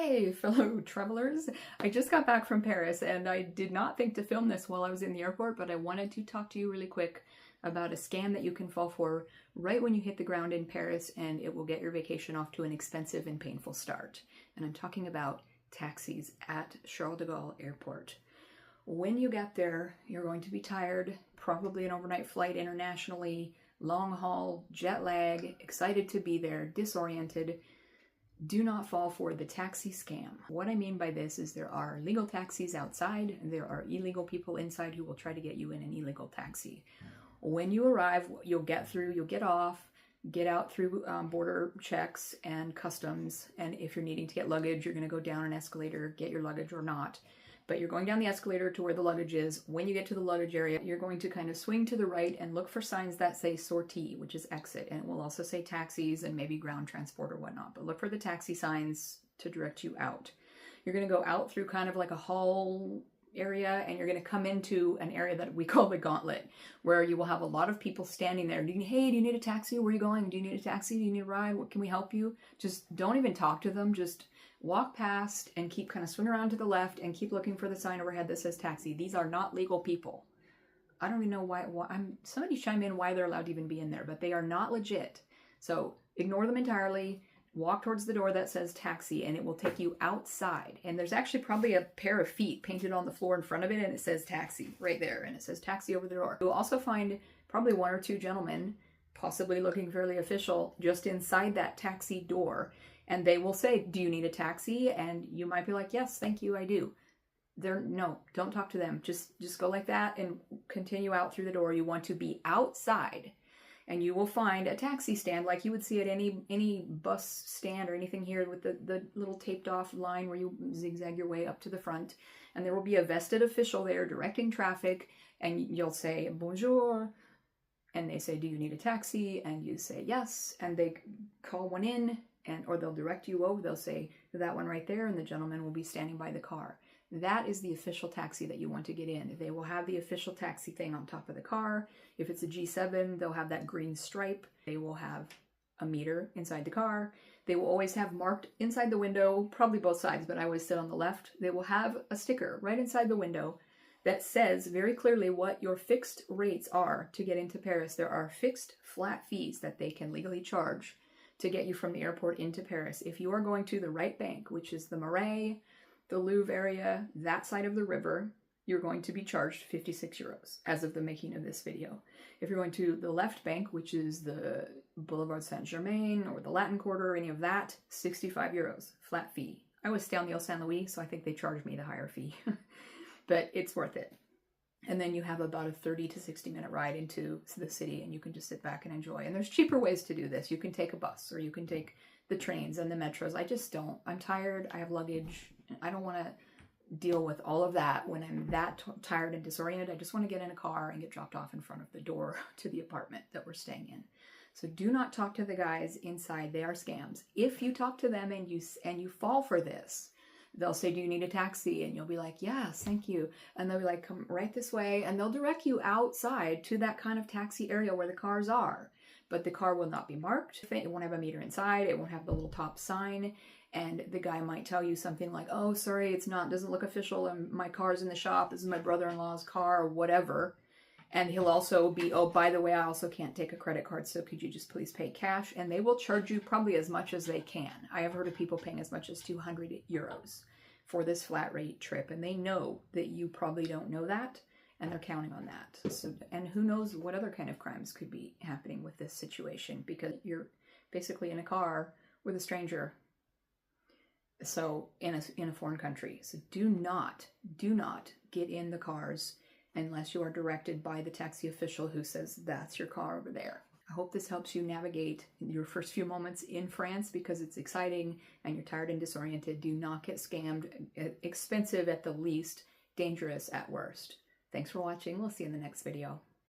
Hi, fellow travelers. I just got back from Paris and I did not think to film this while I was in the airport, but I wanted to talk to you really quick about a scam that you can fall for right when you hit the ground in Paris, and it will get your vacation off to an expensive and painful start. And I'm talking about taxis at Charles de Gaulle Airport. When you get there, you're going to be tired, probably an overnight flight internationally, long haul, jet lag, excited to be there, disoriented. Do not fall for the taxi scam. What I mean by this is there are legal taxis outside and there are illegal people inside who will try to get you in an illegal taxi. When you arrive, you'll get off, get out through border checks and customs. And if you're needing to get luggage, you're going to go down an escalator, get your luggage or not. But you're going down the escalator to where the luggage is. When you get to the luggage area, you're going to kind of swing to the right and look for signs that say sortie, which is exit. And it will also say taxis and maybe ground transport or whatnot. But look for the taxi signs to direct you out. You're going to go out through kind of like a hall area, and you're going to come into an area that we call the gauntlet, where you will have a lot of people standing there. Hey, do you need a taxi? Where are you going? Do you need a taxi? Do you need a ride? What can we help you? Just don't even talk to them. Just walk past and keep kind of swing around to the left and keep looking for the sign overhead that says taxi. These are not legal people. I don't even know why somebody chime in why they're allowed to even be in there, but they are not legit. So ignore them entirely. Walk towards the door that says taxi, and it will take you outside. And there's actually probably a pair of feet painted on the floor in front of it, and it says taxi right there, and it says taxi over the door. You'll also find probably one or two gentlemen, possibly looking fairly official, just inside that taxi door. And they will say, do you need a taxi? And you might be like, yes, thank you, I do. No, don't talk to them. Just go like that and continue out through the door. You want to be outside, and you will find a taxi stand like you would see at any bus stand or anything here, with the little taped off line where you zigzag your way up to the front. And there will be a vested official there directing traffic, and you'll say, bonjour. And they say, do you need a taxi? And you say, yes. And they call one in, or they'll direct you over. They'll say, that one right there, and the gentleman will be standing by the car. That is the official taxi that you want to get in. They will have the official taxi thing on top of the car. If it's a G7, they'll have that green stripe. They will have a meter inside the car. They will always have marked inside the window, probably both sides, but I always sit on the left. They will have a sticker right inside the window that says very clearly what your fixed rates are to get into Paris. There are fixed flat fees that they can legally charge to get you from the airport into Paris. If you are going to the right bank, which is the Marais, the Louvre area, that side of the river, you're going to be charged 56 euros as of the making of this video. If you're going to the left bank, which is the Boulevard Saint-Germain or the Latin Quarter or any of that, 65 euros, flat fee. I always stay on the Ile Saint-Louis, so I think they charge me the higher fee, but it's worth it. And then you have about a 30 to 60 minute ride into the city, and you can just sit back and enjoy. And there's cheaper ways to do this. You can take a bus, or you can take the trains and the metros. I just don't. I'm tired. I have luggage. I don't want to deal with all of that when I'm that tired and disoriented. I just want to get in a car and get dropped off in front of the door to the apartment that we're staying in. So do not talk to the guys inside. They are scams. If you talk to them and you fall for this, they'll say, do you need a taxi? And you'll be like, yes, thank you. And they'll be like, come right this way. And they'll direct you outside to that kind of taxi area where the cars are. But the car will not be marked. It won't have a meter inside. It won't have the little top sign. And the guy might tell you something like, oh, sorry, doesn't look official, and my car's in the shop. This is my brother-in-law's car, or whatever. And he'll also be, oh, by the way, I also can't take a credit card, so could you just please pay cash? And they will charge you probably as much as they can. I have heard of people paying as much as 200 euros for this flat rate trip. And they know that you probably don't know that, and they're counting on that. So, and who knows what other kind of crimes could be happening with this situation, because you're basically in a car with a stranger. So in a foreign country. So do not get in the cars unless you are directed by the taxi official who says that's your car over there. I hope this helps you navigate your first few moments in France, because it's exciting and you're tired and disoriented. Do not get scammed. Expensive at the least, dangerous at worst. Thanks for watching. We'll see you in the next video.